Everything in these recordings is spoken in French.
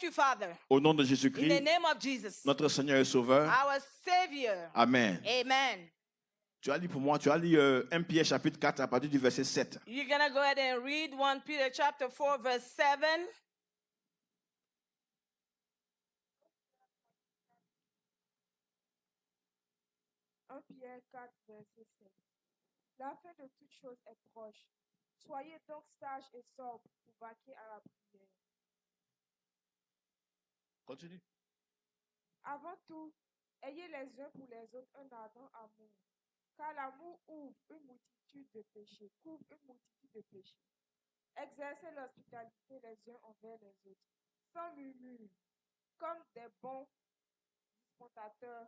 you, Father, Au nom de in the Jésus-Christ, name of Jesus, notre Seigneur et Sauveur. our Savior. Amen. Amen. Tu as lu pour moi, tu as lu 1 Pierre chapitre 4 à partir du verset 7. You're going to go ahead and read 1 Peter chapter 4, verse 7. 1 Pierre 4, verset 7. La fin de toute chose est proche. Soyez donc sages et sobres pour vaquer à la prière. Continue. Avant tout, ayez les uns pour les autres un ardent amour, car l'amour couvre une multitude de péchés. Exercez l'hospitalité les uns envers les autres, sans murmure, comme des bons dispentateurs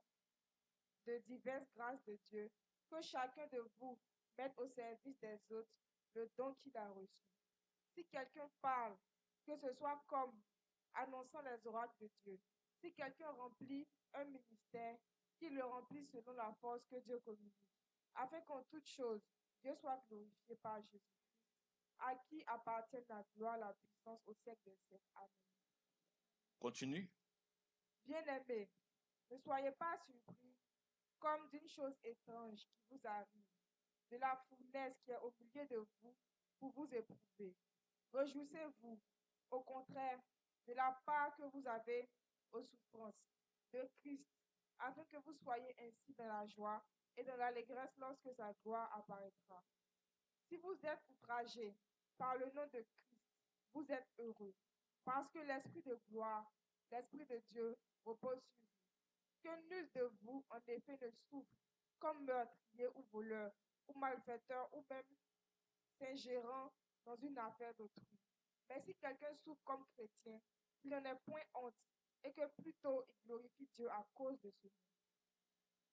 de diverses grâces de Dieu, que chacun de vous mette au service des autres le don qu'il a reçu. Si quelqu'un parle, que ce soit comme annonçant les oracles de Dieu. Si quelqu'un remplit un ministère, qu'il le remplisse selon la force que Dieu communique, afin qu'en toute chose, Dieu soit glorifié par Jésus-Christ, à qui appartiennent la gloire, la puissance au siècle des siècles. Amen. Continue. Bien-aimés, ne soyez pas surpris comme d'une chose étrange qui vous arrive, de la fournaise qui est au milieu de vous pour vous éprouver. Réjouissez-vous, au contraire, de la part que vous avez aux souffrances de Christ, afin que vous soyez ainsi dans la joie et dans l'allégresse lorsque sa gloire apparaîtra. Si vous êtes outragés par le nom de Christ, vous êtes heureux, parce que l'Esprit de gloire, l'Esprit de Dieu repose sur vous. Que nul de vous, en effet, ne souffre comme meurtrier ou voleur, ou malfaiteur, ou même s'ingérant dans une affaire d'autrui. Mais si quelqu'un souffre comme chrétien, il n'en est point honte, et que plutôt il glorifie Dieu à cause de ce nom.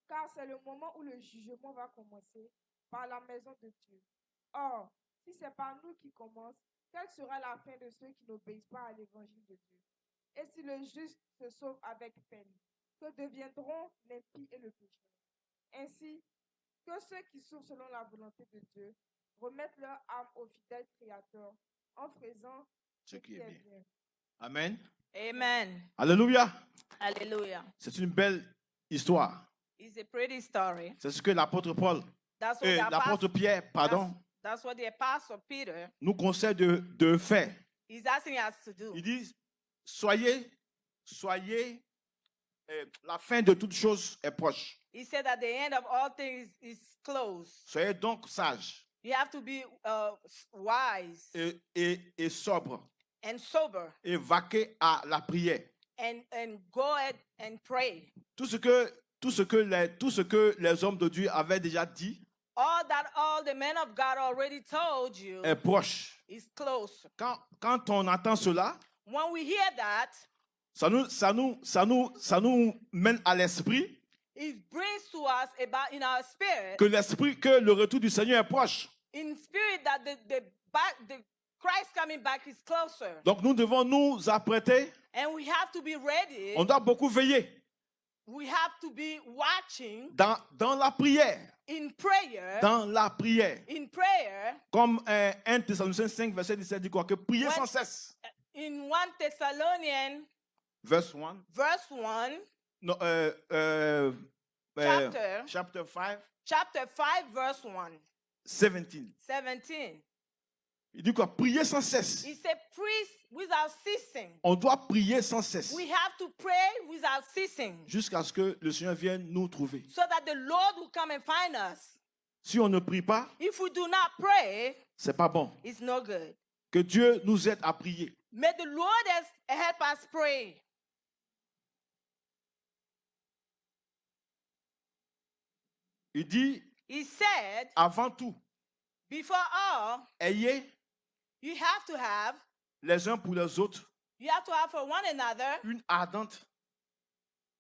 Car c'est le moment où le jugement va commencer par la maison de Dieu. Or, si c'est par nous qui commence, quelle sera la fin de ceux qui n'obéissent pas à l'évangile de Dieu? Et si le juste se sauve avec peine, que deviendront l'impie et le pécheur? Ainsi, que ceux qui souffrent selon la volonté de Dieu remettent leur âme au fidèle Créateur en faisant ce qui est bien. Amen. Amen. Alléluia. Hallelujah. C'est une belle histoire. It's a pretty story. C'est ce que l'apôtre Paul, That's what, the l'apôtre apostle, Pierre, pardon, that's what the apostle Peter nous conseille de faire. is asking us to do. Il dit, soyez, la fin de toute chose est proche. He said that the end of all things is close. Soyez donc sages You have to be wise et sobres and sober et vaquer à la prière. and go ahead and pray. Tout ce que les hommes de Dieu avaient déjà dit All the men of God already told you est proche. is close. Quand on entend cela, When we hear that, ça nous mène à l'esprit it brings to us about in our spirit, que le retour du Seigneur est proche. in spirit that the Christ coming back is closer. Donc nous devons nous apprêter. And we have to be ready. On doit beaucoup veiller We have to be watching dans la prière. in prayer. Dans la prière. In prayer. Comme 1 Thessaloniciens 5, verset 17 dit quoi? Que prier sans cesse. In 1 Thessalonians Verse 1. verse 1. No, chapter 5. Chapter 5 verse 1. 17. 17. Il dit quoi? Prier sans cesse. He said, "Pray without ceasing." On doit prier sans cesse. We have to pray without ceasing. Jusqu'à ce que le Seigneur vienne nous trouver. So that the Lord will come and find us. Si on ne prie pas, If we do not pray, c'est pas bon. it's no good. Que Dieu nous aide à prier. May the Lord help us pray. Il dit, He said, avant tout, before all, ayez you have to have les uns pour les autres for one another, une ardente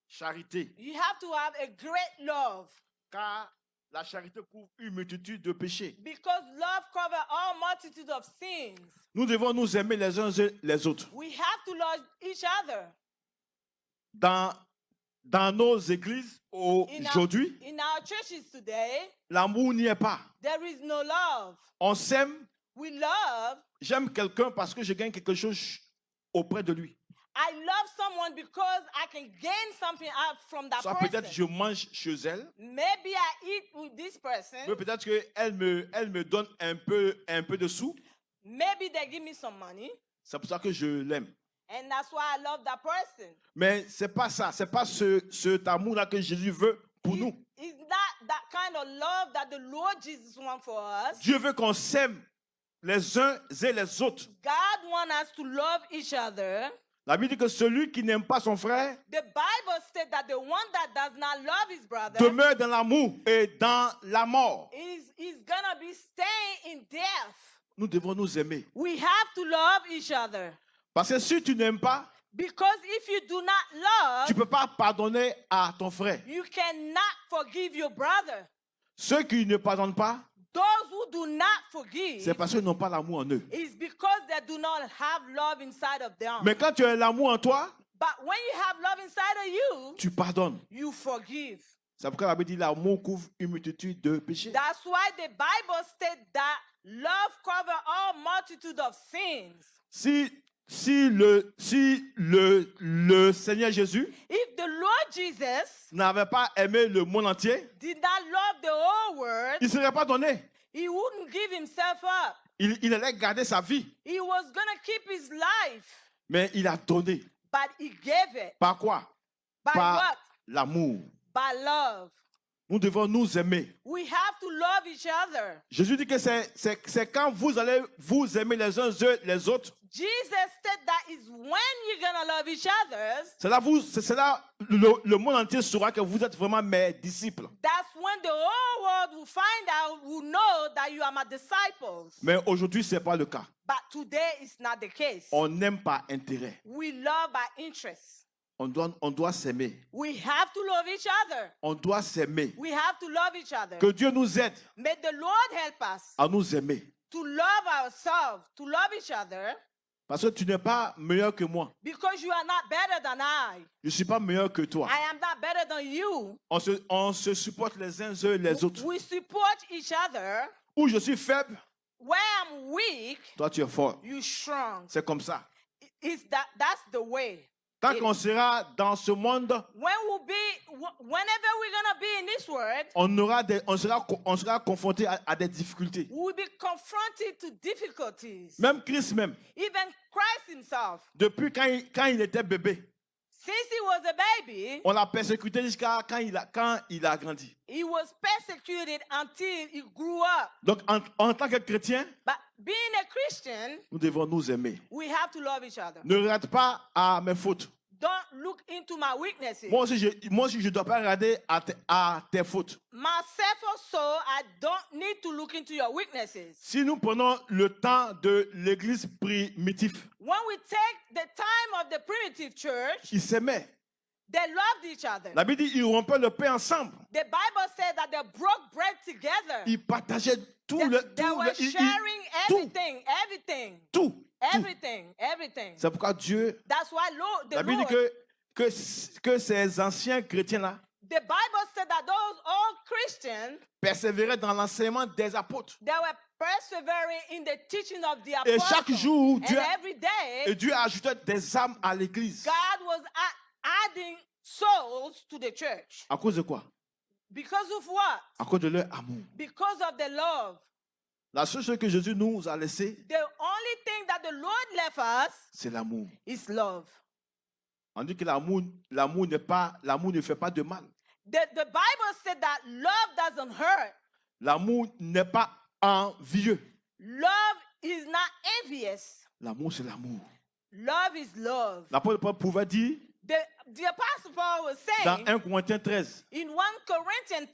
charité. you have to have a great love. Car la charité couvre une multitude de péchés. Because love covers all multitude of sins. Nous devons nous aimer les uns et les autres. We have to love each other. Dans nos églises aujourd'hui, In our churches today, l'amour n'y est pas. there is no love. On s'aime. We love. J'aime quelqu'un parce que je gagne quelque chose auprès de lui. I love someone because I can gain something out from that Soit person. peut-être je mange chez elle. Maybe I eat with this person. Mais peut-être qu'elle me donne un peu de sous. Maybe they give me some money. C'est pour ça que je l'aime. And that's why I love that person. Mais c'est pas ça. C'est pas cet amour-là que Jésus veut pour nous. It's not that kind of love that the Lord Jesus wants for us. Dieu veut qu'on s'aime les uns et les autres. God wants us to love each other. La Bible dit que celui qui n'aime pas son frère The Bible states that the one that does not love his brother demeure dans l'amour et dans la mort. is gonna be staying in death. Nous devons nous aimer. We have to love each other. Parce que si tu n'aimes pas, Because if you do not love, tu ne peux pas pardonner à ton frère. you cannot forgive your brother. Ceux qui ne pardonnent pas, Those who do not forgive c'est parce qu'ils n'ont pas l'amour en eux. is because they do not have love inside of them. Mais quand tu as l'amour en toi, But when you have love inside of you, tu pardonnes. you forgive. C'est pourquoi la Bible dit l'amour couvre une multitude de péchés. That's why the Bible states that love covers all multitude of sins. Si le Seigneur Jésus If the Lord Jesus n'avait pas aimé le monde entier, did not love the whole world, il ne serait pas donné. he wouldn't give himself up. Il allait garder sa vie. He was going to keep his life, Mais il a donné. but he gave it. Par quoi? By Par what? l'amour. By love. Nous devons nous aimer. We have to love each other. Jésus dit que c'est quand vous allez vous aimer les uns les autres, Jesus said that is when you're going to love each other. c'est là le monde entier saura que vous êtes vraiment mes disciples. That's when the whole world will find out, will know that you are my disciples. Mais aujourd'hui, ce n'est pas le cas. But today is not the case. On aime par intérêt. We love by interest. On doit s'aimer. We have to love each other. On doit s'aimer. We have to love each other. Que Dieu nous aide May the Lord help us à nous aimer. to love ourselves, to love each other, Parce que tu n'es pas meilleur que moi. because you are not better than I. Je ne suis pas meilleur que toi. I am not better than you. On se supporte les uns et les autres. We support each other. Où je suis faible, Where I'm weak, toi tu es fort. you strong. C'est comme ça. That's the way. Tant qu'on sera dans ce monde, Whenever we're gonna be in this world, on sera confronté à des difficultés. we'll be confronted to difficulties. Même Christ même, Even Christ himself, depuis quand il était bébé, since he was a baby, on l'a persécuté jusqu'à quand il a grandi. he was persecuted until he grew up. Donc en tant que chrétien, But being a Christian, nous devons nous aimer. we have to love each other. Ne regarde pas à mes fautes. Don't look into my weaknesses. Moi aussi, je ne dois pas regarder à tes fautes. Myself also, I don't need to look into your weaknesses. Si nous prenons le temps de l'église primitive, When we take the time of the primitive church, ils s'aimaient. they loved each other. La Bible dit qu'ils rompaient le pain ensemble. The Bible said that they broke bread together. Ils partageaient tout They were sharing everything. tout. Everything. C'est pourquoi Dieu, That's why la Bible dit que ces anciens chrétiens-là the Bible said that those old Christians, persévéraient dans l'enseignement des apôtres. they were persevering in the teaching of the Et apostles. chaque jour, And every day, Dieu ajoutait des âmes à l'église. God was adding souls to the church. À cause de quoi? Because of what? À cause de leur amour. Because of the love. La seule chose que Jésus nous a laissé, The only thing that the Lord left us c'est l'amour. is love. On dit que l'amour ne fait pas de mal. The Bible said that love doesn't hurt. L'amour n'est pas envieux. Love is not envious. L'amour, c'est l'amour. Love is love. L'apôtre Paul pouvait dire The Apostle Paul was dans saying 1 Corinthiens 13, in 1 Corinthians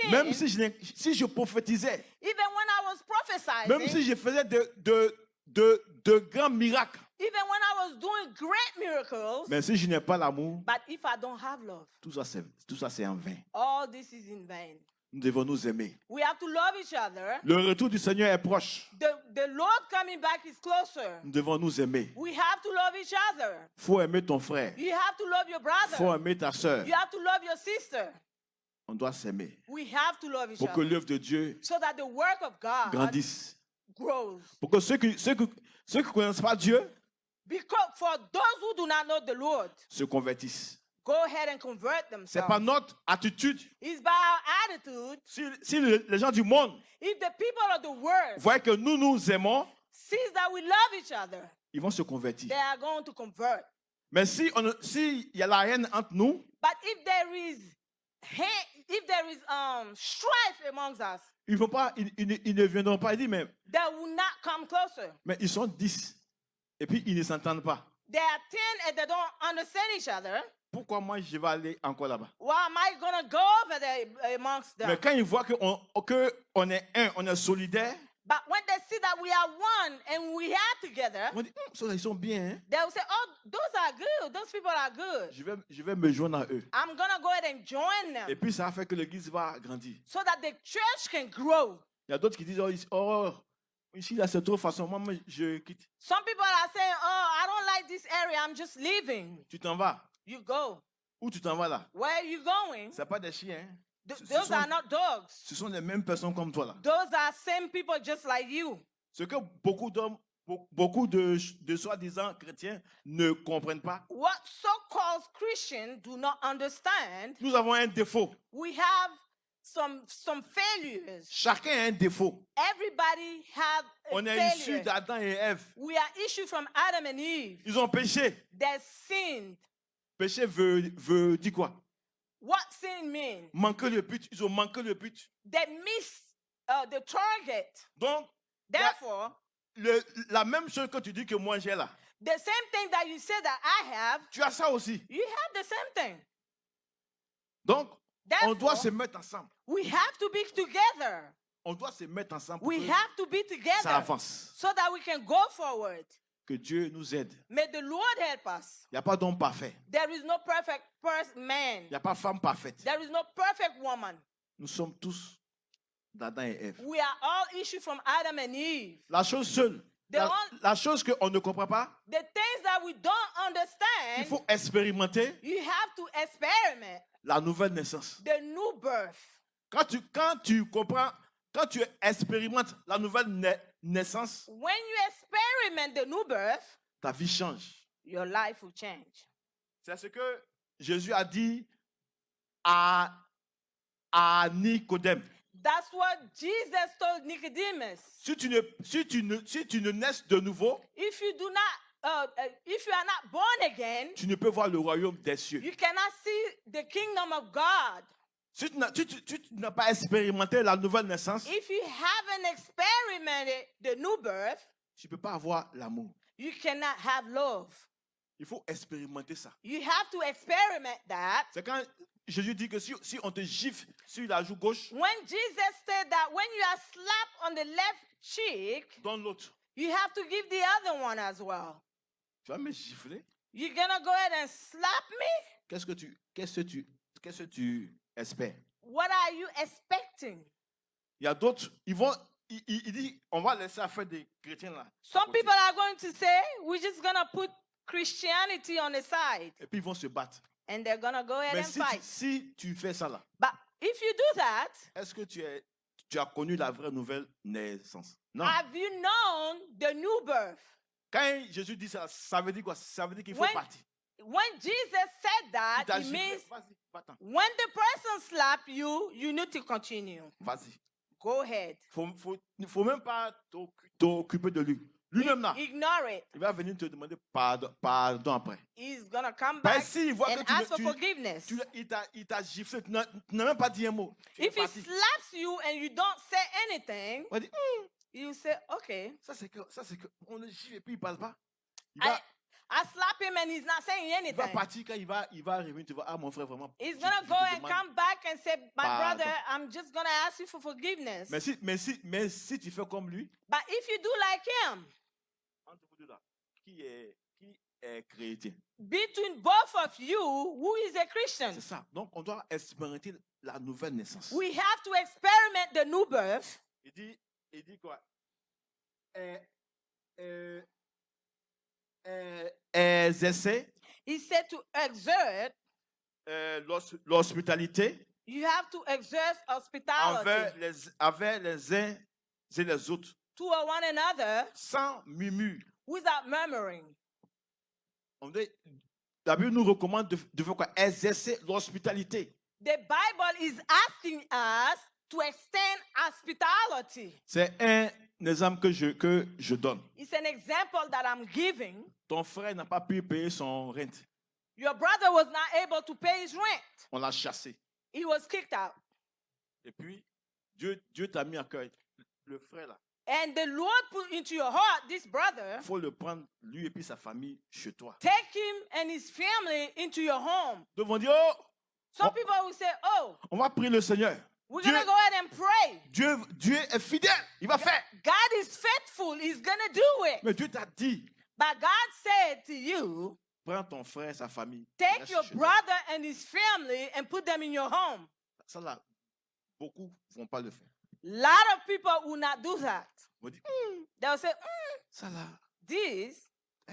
13, même si je prophétisais, even when I was prophesying, même si je faisais de grands miracles, even when I was doing great miracles, mais si je n'ai pas l'amour, but if I don't have love, tout ça c'est en vain. all this is in vain. Nous devons nous aimer. We have to love each other. Le retour du Seigneur est proche. The Lord coming back is closer. Nous devons nous aimer. We have to love each other. Faut aimer ton frère. You have to love your brother. Faut aimer ta soeur. You have to love your sister. On doit s'aimer We have to love each pour que other l'œuvre de Dieu so that the work of God grandisse. grows. Pour que ceux qui ne connaissent pas Dieu Because for those who do not know the Lord, se convertissent. go ahead and convert C'est pas themselves. notre attitude. It's by our attitude. Si les gens du monde If the people of the world voient que nous nous aimons, sees that we love each other, ils vont se convertir. they are going to convert. Mais si y a la haine entre nous, But if there is strife amongst us, ils ne viendront pas. Ils disent, they will not come closer. mais ils sont 10. Et puis ils ne s'entendent pas. They are 10 and they don't understand each other. Pourquoi moi je vais aller encore là-bas? Why am I going to go over there amongst them? Mais quand ils voient qu'on est un, on est solidaire, But when they see that we are one and we are together, on dit, ils sont bien. Hein? they will say, oh, those are good. Those people are good. Je vais me joindre à eux. I'm going to go ahead and join them Et puis ça fait que l'église va grandir. so that the church can grow. Il y a d'autres qui disent, ici là c'est trop façon, moi je quitte. Some people are saying, oh, I don't like this area. I'm just leaving. Tu t'en vas. You go. Où tu t'en vas là? Where are you going? Ce pas des chiens. Hein? Those are not dogs. Ce sont les mêmes personnes comme toi là. Those are same people just like you. Ce que beaucoup de soi-disant chrétiens ne comprennent pas. What so-called Christians do not understand, Nous avons un défaut. we have some failures. Chacun a un défaut. Everybody have a On est issus failure. d'Adam et Ève. We are issued from Adam and Eve. Ils ont péché. They sinned. Péché veut dire quoi? What sin mean? Manquer le but. Ils ont manqué le but. They miss the target. Donc, Therefore, la même chose que tu dis que moi j'ai là. the same thing that you say that I have, Tu as ça aussi. you have the same thing. Donc, on doit Therefore, se mettre ensemble. we have to be together. On doit se mettre ensemble pour We que have to be ça together avance. so that we can go forward. Que Dieu nous aide. May the Lord help us. Il n'y a pas d'homme parfait. There is no perfect man. Il n'y a pas femme parfaite. There is no perfect woman. Nous sommes tous d'Adam et Ève. We are all issued from Adam and Eve. La chose seule, la chose qu'on ne comprend pas, The things that we don't il understand, faut expérimenter you have to experiment la nouvelle naissance. the new birth. Quand tu comprends, quand tu expérimentes la nouvelle naissance, When you experiment the new birth, ta vie change. your life will change. C'est ce que Jésus a dit à Nicodème. That's what Jesus told Nicodemus. Si tu ne naisses de nouveau, If you do not, if you are not born again, tu ne peux voir le royaume des cieux. you cannot see the kingdom of God. Si tu n'as pas expérimenté la nouvelle naissance, If you haven't experimented the new birth, tu ne peux pas avoir l'amour. you cannot have love. Il faut expérimenter ça. You have to experiment that. C'est quand Jésus dit que si on te gifle sur la joue gauche, When Jesus said that when you are slapped on the left cheek, donne l'autre. you have to give the other one as well. Tu vas me gifler? You're gonna go ahead and slap me? Qu'est-ce que tu espères? What are you expecting? Il y a d'autres, il dit, on va laisser affaire des chrétiens là. Some people are going to say, we're just gonna put Christianity on the side, Et puis ils vont se battre. and they're gonna go ahead Mais and fight. si tu fais ça là, But if you do that, est-ce que tu as connu la vraie nouvelle naissance? Non. have you known the new birth? Quand Jésus dit ça, ça veut dire quoi? Ça veut dire qu'il faut When- partir. When Jesus said Il that, t'a it giflé. means Vas-y, va-t'en. when the person slap you, you need to continue. Vas-y. Go ahead. Faut même pas t'occuper de lui. Lui-même là, Ignore it. il va venir te demander pardon après. He's gonna come Ben, back si, il voit and que ask for forgiveness. il t'a giflé, tu n'as même pas dit un mot. Tu es If he parti. slaps you and you don't say anything, On va dire, you say, okay. ça c'est que, on le gifle et puis il parle pas. I slap him and he's not saying Il va anything. partir quand il va revenir, tu vas, mon frère, vraiment. He's je gonna te go and demande. come back and say, my Pardon. brother, I'm just gonna ask you for forgiveness. Mais si tu fais comme lui, But if you do like him, entre vous deux là, qui est chrétien? between both of you, who is a Christian? C'est ça. Donc on doit expérimenter la nouvelle naissance. We have to experiment the new birth. Il dit quoi? Exercer He said to exert, l'hospitalité you have to exert hospitality envers les uns et les autres, to one another sans murmure. without murmuring. La Bible nous recommande de faire quoi? Exercer l'hospitalité. The Bible is asking us to extend hospitality. C'est un exemple que je donne. It's an example that I'm giving. Ton frère n'a pas pu payer son rent. Your brother was not able to pay his rent. On l'a chassé. He was kicked out. Et puis, Dieu t'a mis à cœur. Le frère, là, And the Lord put into your heart this brother. il faut le prendre, lui et puis sa famille, chez toi. Take him and his family into your home. Ils vont dire, oh, Some Oh. people will say, oh, on va prier le Seigneur. we're Dieu, going to go ahead and pray. Dieu est fidèle. Il va faire. God is faithful. He's going to do it. Mais Dieu t'a dit, But God said to you, prends ton frère, sa famille. take reste your chez toi. brother and his family and put them in your home. Ça là, beaucoup ne vont pas le faire. A lot of people will not do that. On dit, They'll say, ça là, this,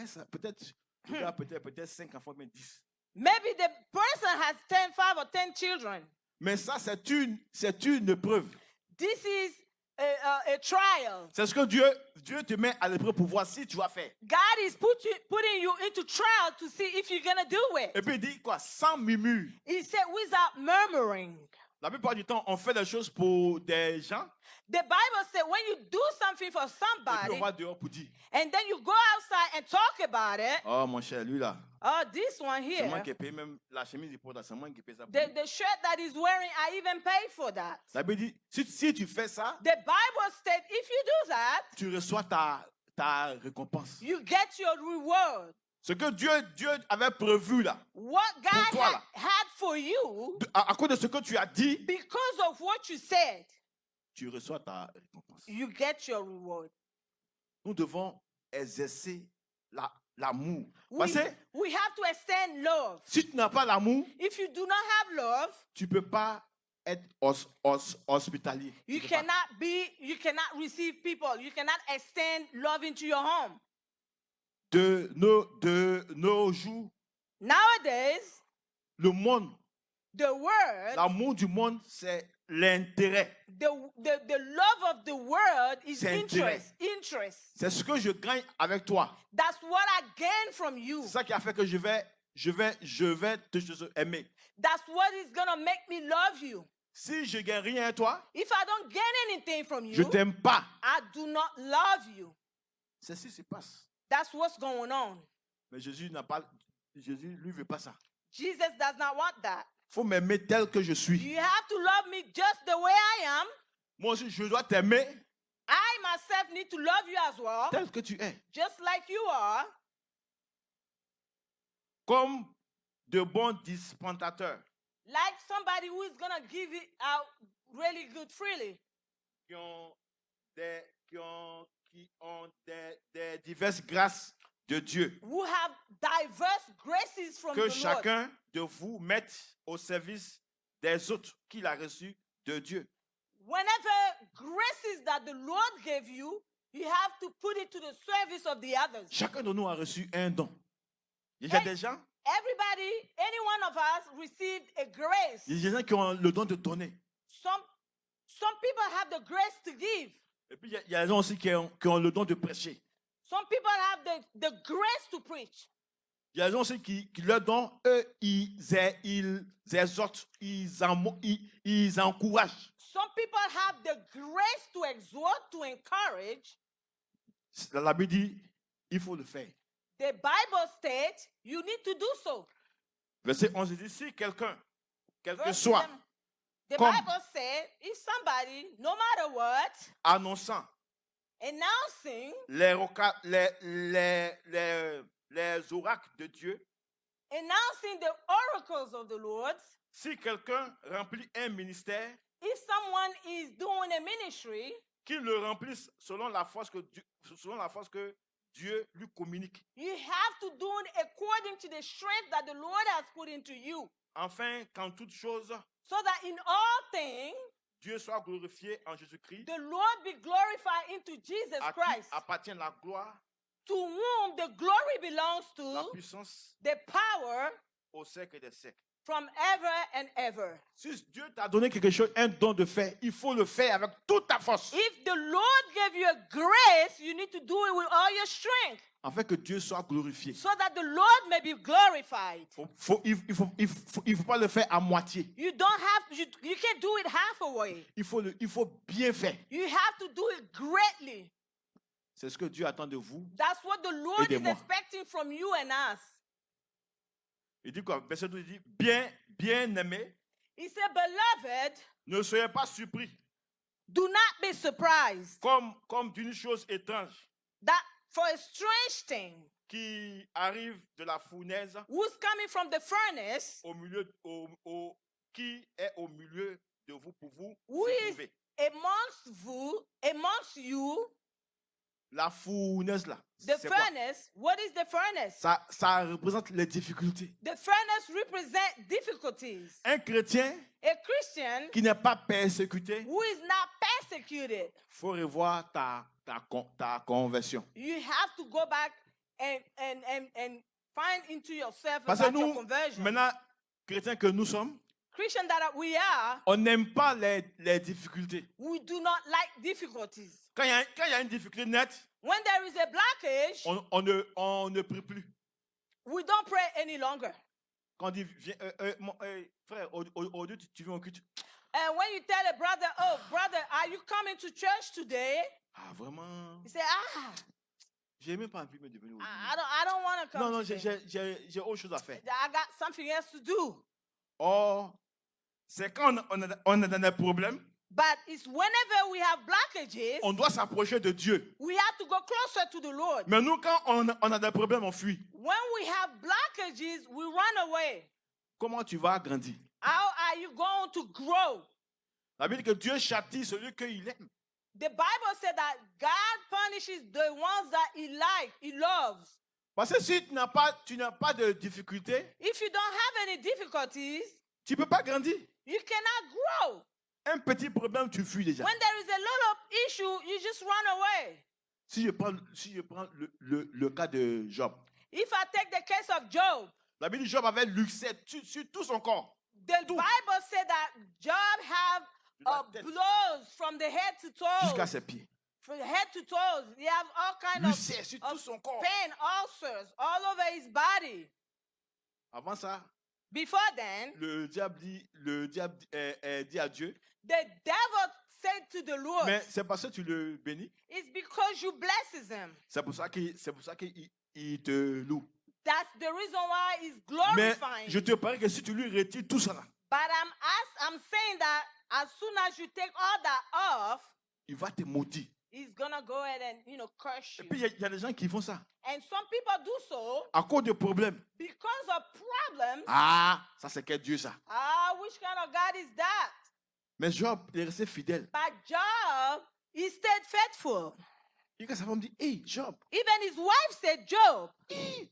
ça, peut-être, il y a peut-être 5 enfants, mais 10. maybe the person has 10, 5 or 10 children. Mais ça, c'est une épreuve. This is a trial. C'est ce que Dieu te met à l'épreuve pour voir si tu vas faire. God is putting you into trial to see if you're going to do it. Et puis il dit quoi? Sans murmure. He said, without murmuring. La plupart du temps, on fait des choses pour des gens, The Bible said when you do something for et puis on somebody va dehors pour dire, and then you go outside and talk about it, oh mon cher, lui là, oh, this one c'est moi here, qui ai payé même la chemise du porte, c'est moi qui ai payé ça pour lui. the shirt that he's wearing, I even pay for that. La Bible dit, si tu fais ça, The Bible said if you do that, tu reçois ta récompense. you get your reward. Ce que Dieu avait prévu là, What God toi, là. had for you, à cause de ce que tu as dit, because of what you said, tu reçois ta récompense. you get your reward. Nous devons exercer l'amour. We, Parce que we have to extend love. si tu n'as pas l'amour, If you do not have love, tu ne peux pas être hospitalier. Tu you peux pas. you cannot receive people. You cannot extend love into your home. De nos jours, Nowadays, le monde, the world, l'amour du monde, c'est l'intérêt. the love of the world is C'est intérêt. interest. C'est ce que je gagne avec toi. That's what I gain from you. C'est ça qui a fait que je vais te aimer. That's what is gonna make me love you. Si je gagne rien à toi, If I don't gain anything from je you, t'aime pas. I do not love you. C'est ce qui se passe. That's what's going on. Mais Jésus lui veut pas ça. Jesus does not want that. Faut m'aimer tel que je suis. You have to love me just the way I am. Moi aussi, je dois t'aimer I myself need to love you as well, tel que tu es. just like you are. Comme de bons dispensateurs Like somebody who is gonna give it out really good freely. qui ont des diverses grâces de Dieu. Who have diverse graces from Que the Lord. chacun de vous mette au service des autres qu'il a reçus de Dieu. Whenever graces that the Lord gave you, you have to put it to the service of the others. Chacun de nous a reçu un don. Il y a Hey. des gens, Everybody, any one of us received a grace. il y a des gens qui ont le don de donner. Some people have the grace to give. Et puis il y a des gens aussi qui ont le don de prêcher. Some people have the grace to preach. Il y a des gens aussi qui leur don, eux, ils exhortent, ils encouragent. Some people have the grace to exhort, to encourage. La Bible dit, il faut le faire. The Bible states you need to do so. Verset 11 dit, si quelqu'un, quel que Verse soit, 11, the comme- Bible said if somebody, no matter what, annonçant announcing, les oracles de Dieu, announcing the oracles of the Lord, si quelqu'un remplit un ministère, if someone is doing a ministry, qu'il le remplisse selon la force que Dieu lui communique. you have to do it according to the strength that the Lord has put into you, Enfin, qu'en toute chose, so that in all things Dieu soit glorifié en Jésus-Christ, the Lord be glorified into Jesus à qui Christ, appartient la gloire, to whom the glory belongs la to, puissance the power au siècle des siècles. from ever and ever. Si Dieu t'a donné quelque chose, un don de faire, il faut le faire avec toute ta force. If the Lord gave you a grace, you need to do it with all your strength Afin que Dieu soit glorifié. so that the Lord may be glorified. Il faut pas le faire à moitié. You don't have you can't do it halfway. Il faut bien faire. You have to do it greatly. C'est ce que Dieu attend de vous. That's what the Lord is Aidez-moi. expecting from you and us. Il dit quoi? Verset 12, il dit, bien aimé, He said, beloved, ne soyez pas surpris do not be surprised comme d'une chose étrange that for a strange thing qui arrive de la fournaise who's coming from the furnace, qui est au milieu de vous pour vous who is éprouver. amongst you, La fournaise là, the c'est quoi? furnace. What is the furnace? Ça représente les difficultés. The furnace represents difficulties. Un chrétien A Christian qui n'est pas persécuté, who is not persecuted, faut revoir ta conversion. you have to go back and find into yourself Parce que about your nous, conversion. maintenant, chrétiens que nous sommes, Christian that we are, on n'aime pas les difficultés. we do not like difficulties. Quand il y a une difficulté nette, When there is a blockage, on ne prie plus. we don't pray any longer. Quand on dit, viens, frère, aujourd'hui tu viens au culte. And when you tell a brother, oh, brother, are you coming to church today? Ah, vraiment? He say, J'ai même pas envie de venir aujourd'hui. I don't want to come Non, today. j'ai autre chose à faire. I got something else to do. Or, c'est quand on a des problèmes, But it's whenever we have blockages, on doit s'approcher de Dieu. we have to go closer to the Lord. Mais nous, quand on a des problèmes, on fuit. When we have blockages, we run away. Comment tu vas grandir? How are you going to grow? La Bible dit que Dieu châtie celui qu'il aime. The Bible said that God punishes the ones that he loves. Parce que si tu n'as pas de difficulté, If you don't have any difficulties, tu ne peux pas grandir. you cannot grow. Un petit problème, tu fuis déjà. When there is a little issue, you just run away. Si je prends le cas de Job, If I take the case of Job, la Bible dit Job avait luxé sur tout son corps. the Tout. Bible said that Job have De la tête blows from the head to jusqu'à toes. ses pieds. From head to toes. He have all kind Luxé sur tout of son corps. pain, ulcers all over his body. Avant ça, Before then, le diable dit à Dieu, the devil said to the Lord, mais c'est parce que tu le bénis, it's because you blesses him. c'est pour ça qu'il te loue. That's the reason why he's Mais glorifying. je te parie que si tu lui retires tout ça, But I'm saying that as soon as you take all that off, il va te maudire. he's gonna go ahead and curse Et you. puis il y a des gens qui font ça And some people do so à cause de problèmes. because of problems. Ah, ça c'est quel Dieu ça. Which kind of God is that? Mais Job, il est resté fidèle. But Job, he stayed faithful. Et quand sa femme dit, hey Job, Even his wife said, Job,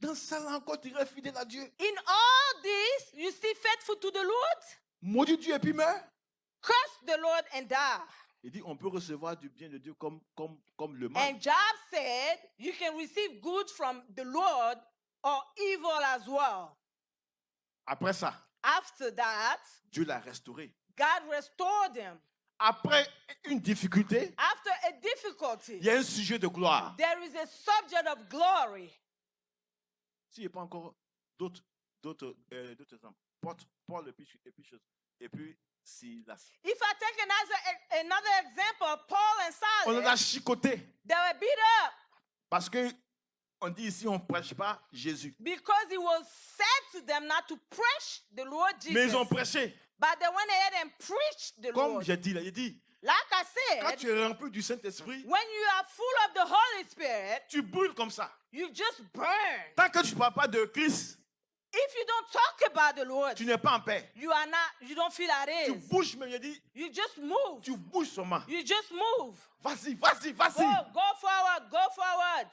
dans ça là encore tu restes fidèle à Dieu. in all this, you still faithful to the Lord? Maudit Dieu et puis meurs. Curse the Lord and die. Il dit, on peut recevoir du bien de Dieu comme le mal. And Job said, you can receive good from the Lord or evil as well. Après ça, After that, Dieu l'a restauré. God restored him. Après une difficulté, After a difficulty, il y a un sujet de gloire. there is a subject of glory. S'il n'y a pas encore d'autres exemples, Paul et puis Silas. If I take another example, Paul and On en a Silas, chicoté they were beat up parce que on dit ici on ne prêche pas Jésus. because it was said to them not to preach the Lord Mais ils ont Jesus. prêché. But they went ahead and preached the Comme Lord. j'ai dit là, il dit, Like I quand said, tu es rempli du Saint-Esprit, when you are full of the Holy Spirit, tu brûles comme ça. you just burn. Tant que tu ne parles pas de Christ, If you don't talk about the Lord, tu n'es pas en paix. you don't feel at Tu ease. bouges, mais il dit, You just move. tu bouges seulement. You just move. Vas-y. Go forward, go forward.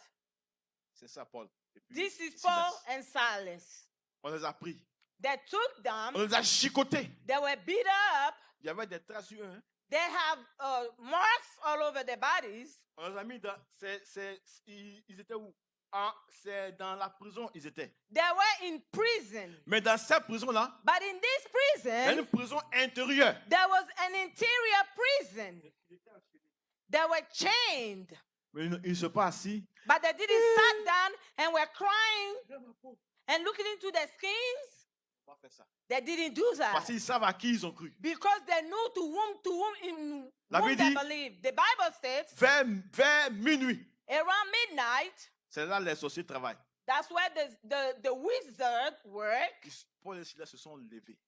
C'est ça, Paul. Et puis, This is Silas. Paul and Silas. On les a pris. They took them, On les a chicotés. they were beat up, Il y avait des traces sur eux. Hein. they have marks all over their bodies. On les a mis dans. Ils étaient où? c'est dans la prison ils étaient. They were in prison. Mais dans cette prison-là, But in this il y a prison, une prison intérieure. there was an interior prison. They were chained. Mais ils ne sont pas assis. But they didn't sit down and were crying and looking into their skins. On va faire ça. They didn't do Parce that. qu'ils savent à qui ils ont cru. Because they knew to whom in La whom Bible they dit- believed. The Bible states Vers minuit, around midnight, c'est là les sorciers travaillent. that's where the wizard work. Paul et Silas se sont levés.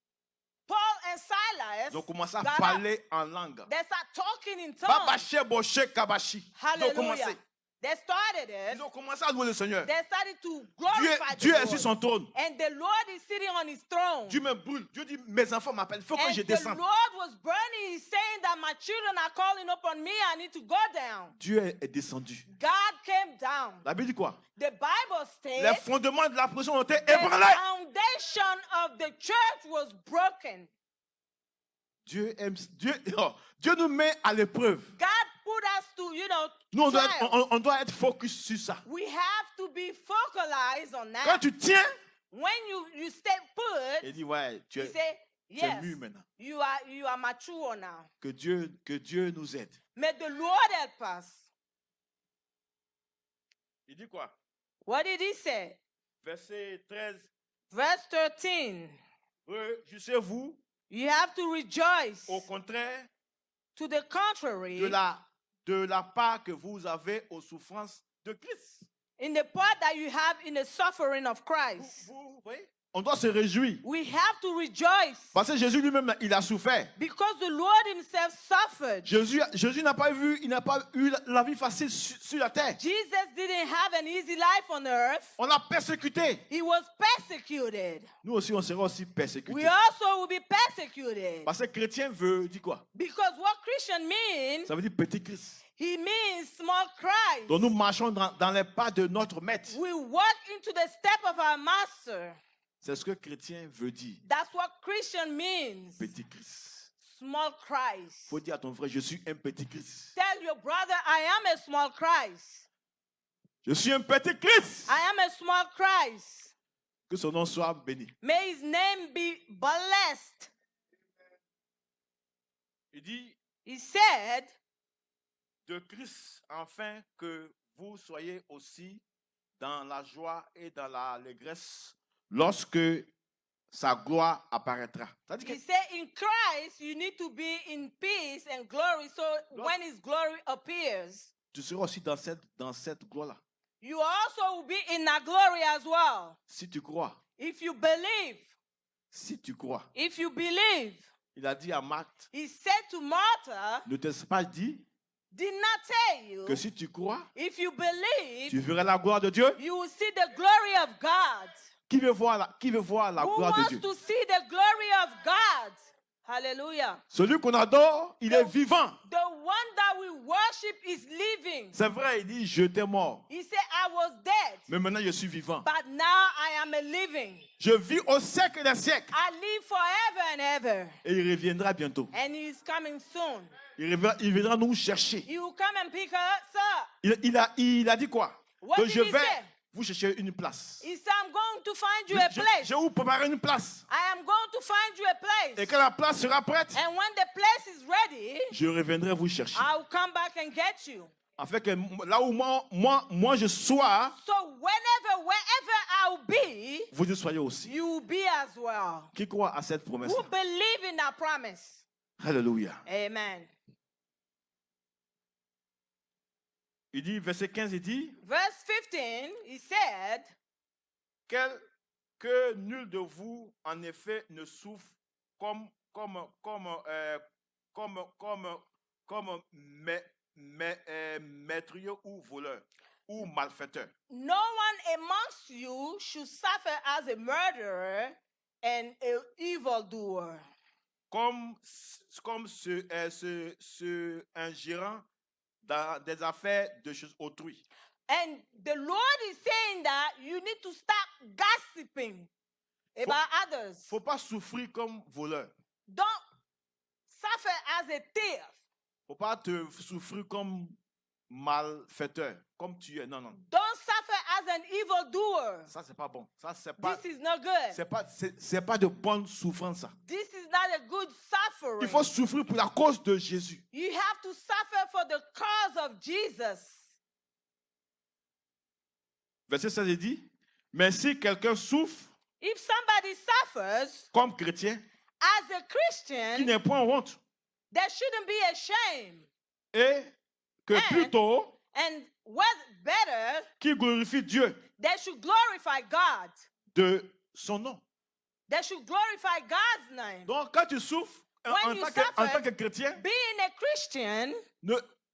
Paul and Silas, Ils ont commencé à got up. parler en langue. They start talking in tongues. Babaché, boché, kabashi. Ils ont Hallelujah. commencé. They started it. Ils ont commencé à louer le Seigneur. They started to Dieu, glorify Dieu the est sur Lord. son trône. And the Lord is sitting on his throne. Dieu me brûle. Dieu dit, mes enfants m'appellent. Il faut que And je the descende. Lord was burning. He's saying that my children are calling upon me. I need to go down. Dieu est descendu. God came down. La Bible dit quoi? The Bible Les states fondements de la prison ont été the ébranlés. foundation of the church was broken. Dieu aime. Dieu nous met à l'épreuve. God put us to, Nous, trial. on doit être focus sur ça. We have to be focalized on Quand that. tu tiens, When you stay put, il dit, ouais, tu you es say, yes, mûr maintenant. you are mature now. Que Dieu nous aide. May the Lord help us. Il dit quoi? What did he say? Verset 13. Verse 13. Réjouissez-vous, You have to rejoice. au contraire, To the contrary, de la part que vous avez aux souffrances de Christ. in the part that you have in the suffering of Christ, Vous voyez? On doit se réjouir. we have to rejoice Parce que Jésus lui-même, il a souffert. because the Lord himself suffered. Jésus n'a pas eu la vie facile sur la terre. Jesus didn't have an easy life on earth. On l'a persécuté. He was persecuted. Nous aussi, on sera aussi persécutés. We also will be persecuted. Parce que chrétien veut dire quoi? Because what Christian means, Ça veut dire petit Christ. he means small Christ. Donc nous marchons dans les pas de notre maître. We walk into the step of our master. C'est ce que chrétien veut dire. That's what Christian means. Petit Christ. Small Christ. Faut dire à ton frère, je suis un petit Christ. Tell your brother, I am a small Christ. Je suis un petit Christ. I am a small Christ. Que son nom soit béni. May his name be blessed. Il dit He said, de Christ, afin que vous soyez aussi dans la joie et dans l'allégresse lorsque sa gloire apparaîtra. C'est-à-dire que he said, in Christ, you need to be in peace and glory. So when his glory appears, tu seras aussi dans cette gloire-là. you also will be in that glory as well. Si tu crois, If you believe, si tu crois. if you believe, Il a dit à Marthe, he said to Martha, ne t'ai-je pas dit did not tell you, que si tu crois, if you believe, tu verras la gloire de Dieu? you will see the glory of God. Qui veut voir la Who gloire de wants Dieu? to see the glory of God? Hallelujah. Celui qu'on adore, il est vivant. The one that we worship is living. C'est vrai, il dit, je t'ai mort. He said, I was dead, Mais maintenant, je suis vivant. but now I am a living. Je vis au siècle des siècles. I live forever and ever. Et il reviendra bientôt. And he is coming soon. Il viendra nous chercher. He will come and pick us up. Il a dit quoi? What Que did je he vais say? vous chercher une place. He said, I'm going to find you a place. Je vais vous préparer une place. I am going to find you a Et place. quand la place sera prête, And when the place is ready, je reviendrai vous chercher. I'll come back and get you. Afin que là où moi je sois, So wherever I'll be, vous y soyez aussi. you will be as well. Qui croit à cette promesse? Who believe in that promise? Alléluia. Amen. Il dit, verset 15, il dit, Verse 15, he said, que nul de vous, en effet, ne souffre comme métrieux ou voleur ou malfaiteur. no one amongst you should suffer as a murderer and an evildoer, Comme un gérant dans des affaires de choses autrui. And the Lord is saying that you need to stop gossiping about others. Faut pas souffrir comme voleur. Don't suffer as a thief. Faut pas te souffrir comme malfaiteur, comme tu es. Non, non. Don't suffer as as an evildoer. Ça, c'est pas bon. Ça, c'est pas, This is not good. c'est pas de bonne souffrance, ça. This is not a good suffering. Il faut souffrir pour la cause de Jésus. You have to suffer for the cause of Jesus. Verset 16 dit, mais si quelqu'un souffre If somebody suffers comme chrétien, as a qu'il Christian, n'ait point honte, there shouldn't be a shame. et que And- plutôt And what's better, qu'il glorifie Dieu they should glorify God. de son nom. They should glorify God's name. Donc, quand tu souffres en When you en suffer, tant que chrétien, Being a Christian,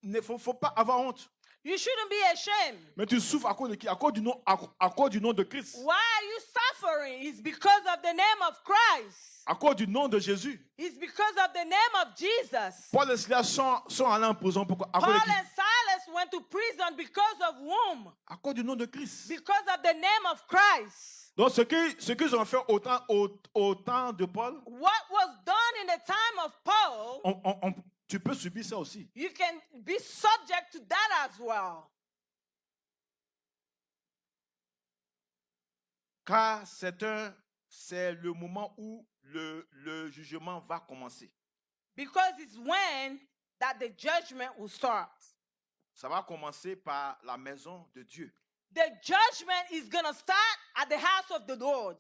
ne faut pas avoir honte. you shouldn't be ashamed. Mais tu souffres à cause de qui? À cause du nom, à cause du nom de Christ. Why are you suffering? It's because of the name of Christ. À cause du nom de Jésus. It's because of the name of Jesus. Paul et Silas sont allés en prison. Pourquoi? À cause Paul de qui? and Silas went to prison because of whom? À cause du nom de Christ. Because of the name of Christ. Donc, ce qu'ils ont fait au temps de Paul, What was done in the time of Paul, tu peux subir ça aussi. you can be subject to that as well. Car c'est le moment où le jugement va commencer. Because it's when that the judgment will start. Ça va commencer par la maison de Dieu. The judgment is going to start at the house of the Lord.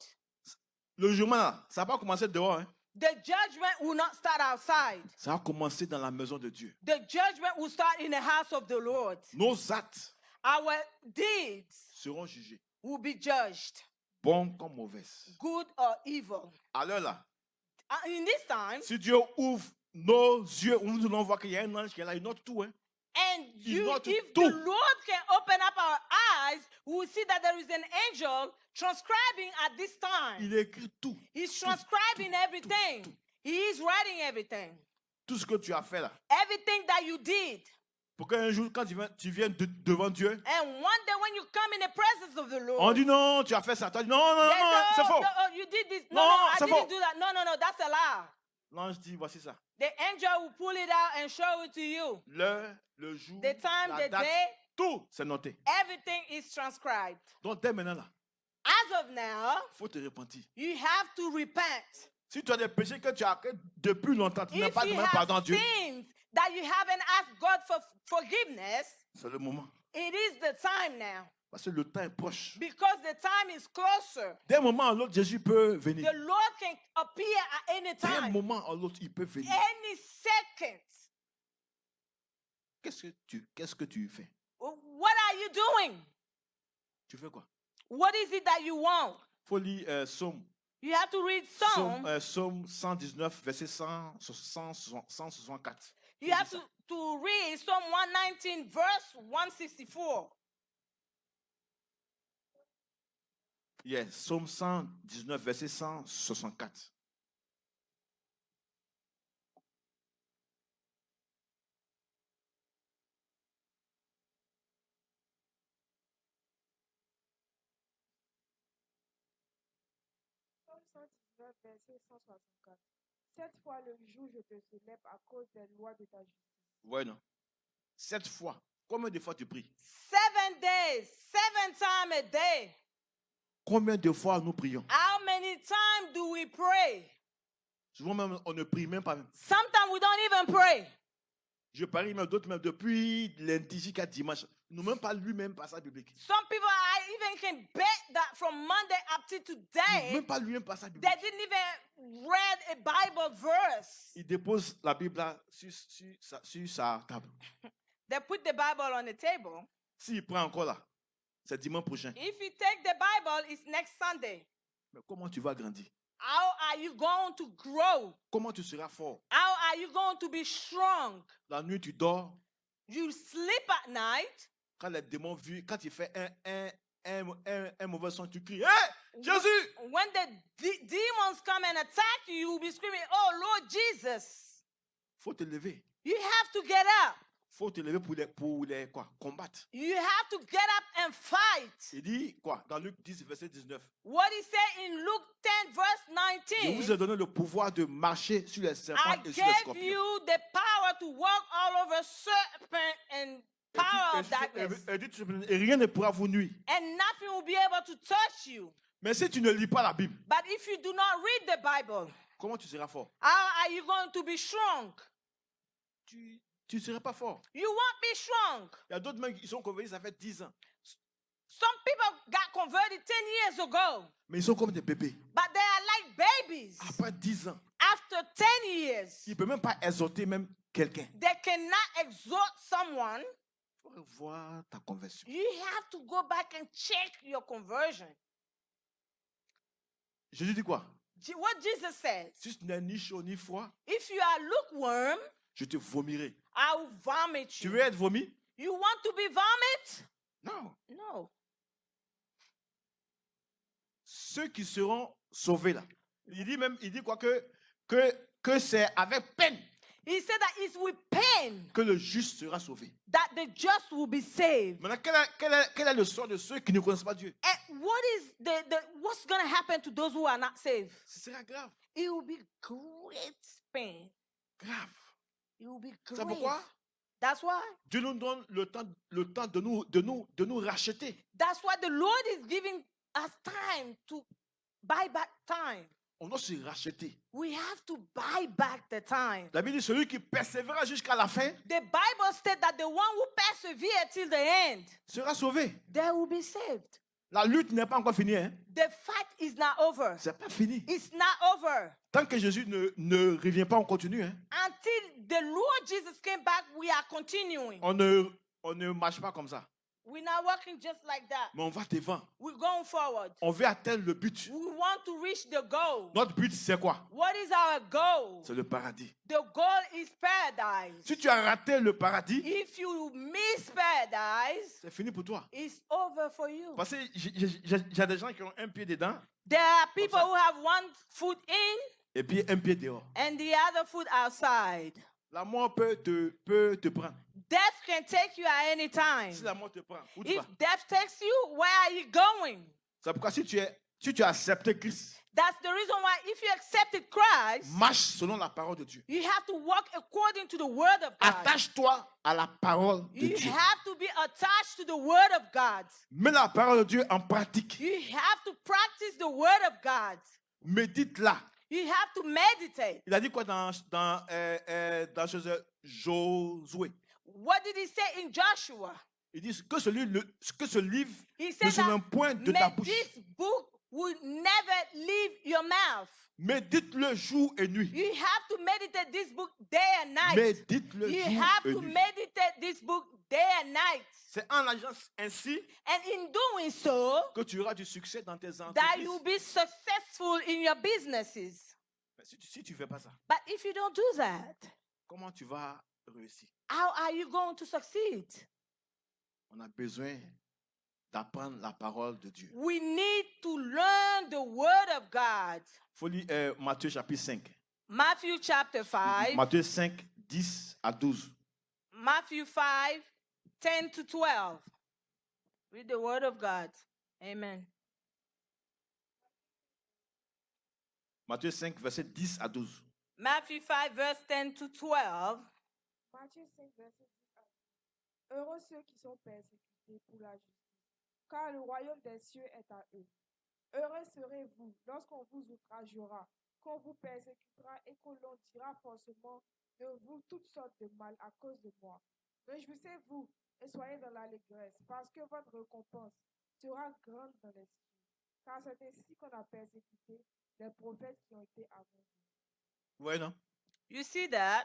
Le jugement, là, ça va commencer dehors. Hein. The judgment will not start outside. Ça va commencer dans la maison de Dieu. The judgment will start in the house of the Lord. Nos actes Our deeds seront jugés, will be judged, bons comme mauvais. good or evil. À l'heure là, In this time, si Dieu ouvre nos yeux, nous allons voir qu'il y a un ange qui est là, il note tout. Hein. and not if two. the Lord can open up our eyes, we will see that there is an angel transcribing at this time. Il écrit tout. He's transcribing everything. He is writing everything. Tout ce que tu as fait là. Everything that you did. Pour qu'un jour, quand tu viens devant Dieu, And one day when you come in the presence of the Lord, on dit non, tu as fait ça. Tu as dit non, non, they non, say, c'est oh, faux. oh, you did this. No, Non, no, I c'est didn't faux. do that. No, that's a lie. L'ange dit voici ça. The angel will pull it out and show it to you. L'heure, le jour, The time, la the date, day, tout, c'est noté. everything is transcribed. Donc dès maintenant là, As of now, il faut te repentir. you have to repent. Si tu as des péchés que tu as fait depuis longtemps, tu n'as If pas you demandé pardon à have Dieu, sins that you haven't asked God for forgiveness, c'est le moment. it is the time now. Parce que le temps est proche. Because the time is closer. D'un moment à l'autre, Jésus peut venir. The Lord can appear at any D'un time, moment à l'autre, il peut venir. any second. Qu'est-ce que tu fais? What are you doing? Tu fais quoi? What is it that you want? Il faut lire Psaume You have to read Psalm. 119, verset 164. You have to read Psalm 119, verse 164. Yes, Psaume 119, verset 164. Psaume 119, verset 164. Cette fois le jour, je te célèbre à cause des lois de ta justice. Ouais, non. 7 fois. Combien de fois tu pries? 7 days, 7 times a day. Combien de fois nous prions? How many times do we pray? Souvent même, on ne prie même pas. Sometimes we don't even pray. Je parie même d'autres même depuis lundi jusqu'à dimanche. Nous même pas lu même passage biblique. Some people, I even can bet that from Monday up to today, Même pas lu même passage they biblique. didn't even read a Bible verse. Il dépose la Bible là sur sa table. They put the Bible on the table. S'il prend encore là, c'est dimanche prochain. If you take the Bible, it's next Sunday. Mais comment tu vas grandir? How are you going to grow? Comment tu seras fort? How are you going to be strong? La nuit, tu dors. You sleep at night. Quand les démons vu, quand il fait un mauvais son, tu cries, Hé, Jésus! When the demons come and attack you, you'll be screaming, oh, Lord Jesus. Faut te lever. You have to get up. Faut te lever pour les quoi? Combattre. You have to get up and fight. Il dit quoi? Dans Luc 10, verset 19. What he said in Luke 10, verse Je vous 19, ai donné le pouvoir de marcher sur les serpents I et sur les gave scorpions. you the power to walk all over serpent and Power of darkness. Et dit tout simplement, et rien ne pourra vous nuire. And nothing will be able to touch you. Mais si tu ne lis pas la Bible, But if you do not read the Bible, comment tu seras fort? how are you going to be strong? Tu ne seras pas fort. You won't be strong. Il y a d'autres mecs qui sont convertis, ça fait 10 ans. Some people got converted 10 years ago, Mais ils sont comme des bébés. but they are like babies. Après 10 ans, After 10 years, ils ne peuvent même pas exhorter même quelqu'un. they cannot exhort someone. Il faut revoir ta conversion. You have to go back and check your conversion. Jésus dit quoi? What Jesus says, Si tu n'es ni chaud ni froid, if you are lukewarm, je te vomirai. I will vomit Tu you. veux être vomi? You want to be vomit? Non. No. Ceux qui seront sauvés là. Il dit quoi que c'est avec peine He said that it's with pain que le juste sera sauvé. that the just will be saved. Maintenant, quel est le sort de ceux qui ne connaissent pas Dieu? And what's going to happen to those who are not saved? Ce sera grave. It will be great pain. Grave. It will be C'est great. pourquoi That's why. Dieu nous donne le temps de nous racheter. That's why the Lord is giving us time to buy back time. On doit se racheter. We have to buy back the time. La Bible dit celui qui persévérera jusqu'à la fin The Bible states that the one who perseveres till the end, sera sauvé. they will be saved. La lutte n'est pas encore finie. Hein? The fight is not over. C'est pas fini. It's not over. Tant que Jésus ne revient pas, on continue. Hein? Until the Lord Jesus came back, we are continuing. On ne marche pas comme ça. We're not working just like that. Mais on va devant. We're going forward. On veut atteindre le but. We want to reach the goal. Notre but, c'est quoi? What is our goal? C'est le paradis. The goal is paradise. Si tu as raté le paradis, If you miss paradise, c'est fini pour toi. it's over for you. Parce que j'ai des gens qui ont un pied dedans There are people ça. who have one foot in et puis un pied dehors. and the other foot outside. La mort peut te prendre. Death can take you at any time. Si la mort te prend, où tu If vas? death takes you, where are you going? C'est pourquoi si tu as accepté Christ, That's the reason why if you accepted Christ, marche selon la parole de Dieu. you have to walk according to the word of God. Attache-toi à la parole de You Dieu. have to be attached to the word of God. Mets la parole de Dieu en pratique. You have to practice the word of God. Médite-la. You have to meditate. Il a dit quoi dans Josué? What did he say in Joshua? Il dit que ce livre He ne said se un that point de ta may bouche. this book will never leave your mouth. Médite-le jour et nuit. You have to meditate this book day and night. Médite-le You jour have et to nuit. meditate this book day and night. C'est en agissant ainsi And in doing so, que tu auras du succès dans tes that entreprises. you'll be successful in your businesses. Mais si tu ne fais pas ça, But if you don't do that, comment tu vas réussir? how are you going to succeed? On a besoin d'apprendre la parole de Dieu. We need to learn the word of God. Il faut lire Matthieu chapitre 5. Matthew chapter 5. Matthieu 5, 10 à 12. Matthew 5, 10 to 12. Read the word of God. Amen. Matthieu 5, verset 10 à 12. Matthew 5, verse 10 to 12. Matthieu 5, verset 10 à 12. Heureux ceux qui sont persécutés pour la justice, car le royaume des cieux est à eux. Heureux serez-vous lorsqu'on vous outragera, qu'on vous persécutera et qu'on l'on dira forcément de vous toutes sortes de mal à cause de moi. Réjouissez-vous et soyez dans l'allégresse, parce que votre récompense sera grande dans les cieux. Car c'est ainsi qu'on a persécuté les prophètes qui ont été avant vous. Ouais, non? You see that?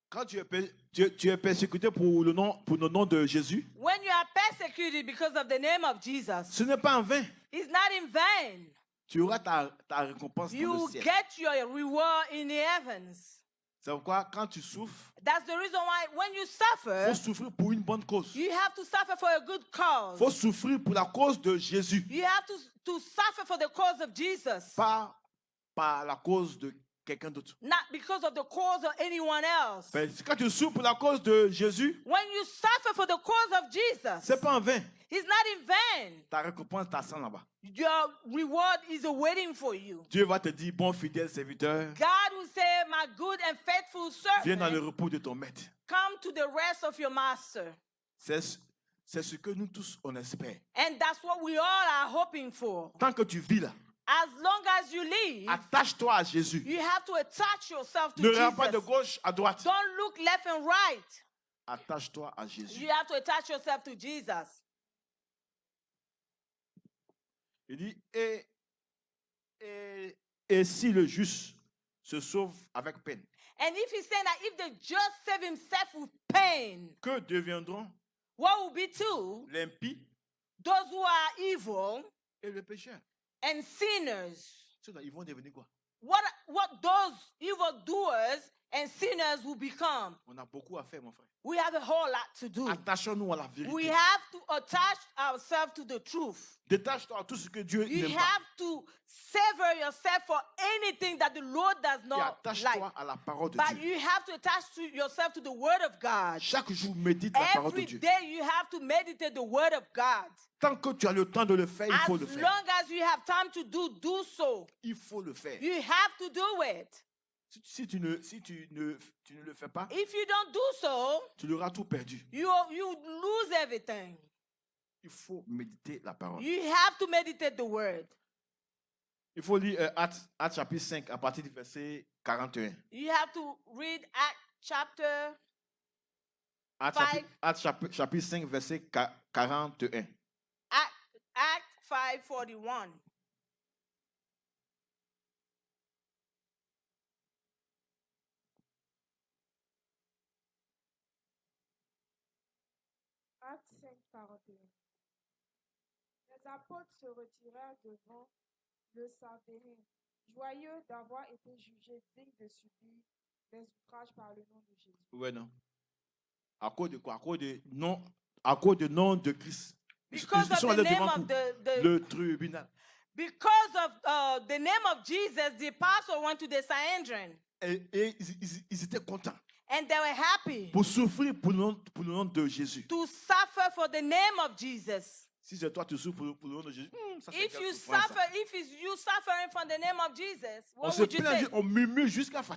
Quand tu es persécuté pour le nom de Jésus, When you are persecuted because of the name of Jesus, ce n'est pas en vain. it's not in vain. Tu auras ta récompense dans You le will ciel. get your reward in the heavens. C'est pourquoi quand tu souffres, That's the reason why when you il suffer, faut souffrir pour une bonne cause. you have to suffer for a good Il cause. faut souffrir pour la cause de Jésus, You have to suffer for the cause of Jesus, pas par la cause de quelqu'un d'autre. not because of the cause of anyone else. Mais quand tu souffres pour la cause de Jésus, When you suffer for the cause of Jesus, c'est pas en vain. it's not in vain. Ta récompense t'attend là-bas. Your reward is waiting for you. Dieu va te dire, bon fidèle serviteur, God will say, my good and faithful viens dans le servant, repos de ton maître. come to the rest of your master. C'est ce que nous tous, on espère. And that's what we all are hoping for. Tant que tu vis là, As long as you live, attache-toi à Jésus. you have to attach yourself to Ne regarde pas de Jesus. gauche à droite. Don't look left and right. Attache-toi à Jésus. You have to attach yourself to Jesus. Il dit, et si le juste se sauve avec peine, And if he's saying that if the just save himself with pain, que deviendront what will be too? l'impie Those who are evil et le pécheur? and sinners. Ceux-là, ils vont devenir quoi? What those evil doers and sinners will become. On a beaucoup à faire, mon frère. We have a whole lot to do. Attachons-nous à la We vérité. have to attach ourselves to the truth. Détache-toi à tout ce que Dieu You n'aime pas. have to sever yourself for anything that the Lord does Et not attache-toi like. à la parole de But Dieu. you have to attach yourself to the Word of God. Chaque jour, médite la parole de Every Dieu. day you have to meditate the Word of God. Tant que tu as le temps de le faire, il faut As le faire. long as you have time to do so. Il faut le faire. You have to do it. Si tu ne le fais pas, If you don't do so, tu auras tout perdu. you lose everything. Il faut méditer la parole. You have to meditate the Word. Il faut lire Actes chapitre 5 à partir du verset 41. You have to read Acts chapter Actes chapitre 5 verset 41. Act 5:41. Acte 5, 41. Les apôtres se retirèrent devant le Sanhédrin, joyeux d'avoir été jugés dignes de subir des outrages par le nom de Jésus. Ouais, non. À cause de quoi? À cause du nom de Christ. Because Ils of sont the allés name devant of the le tribunal. because of the name of Jesus, the apostle went to the Sanhedrin, Et ils étaient contents and they were happy pour souffrir pour le nom de Jésus. to suffer for the name of Jesus. Si c'est toi, tu souffres pour le nom de Jésus. Ça, c'est If quelle you souffrance, ça. suffer, if it's you suffering from the name of Jesus, On what se would you plaint, say? on murmure jusqu'à la fin.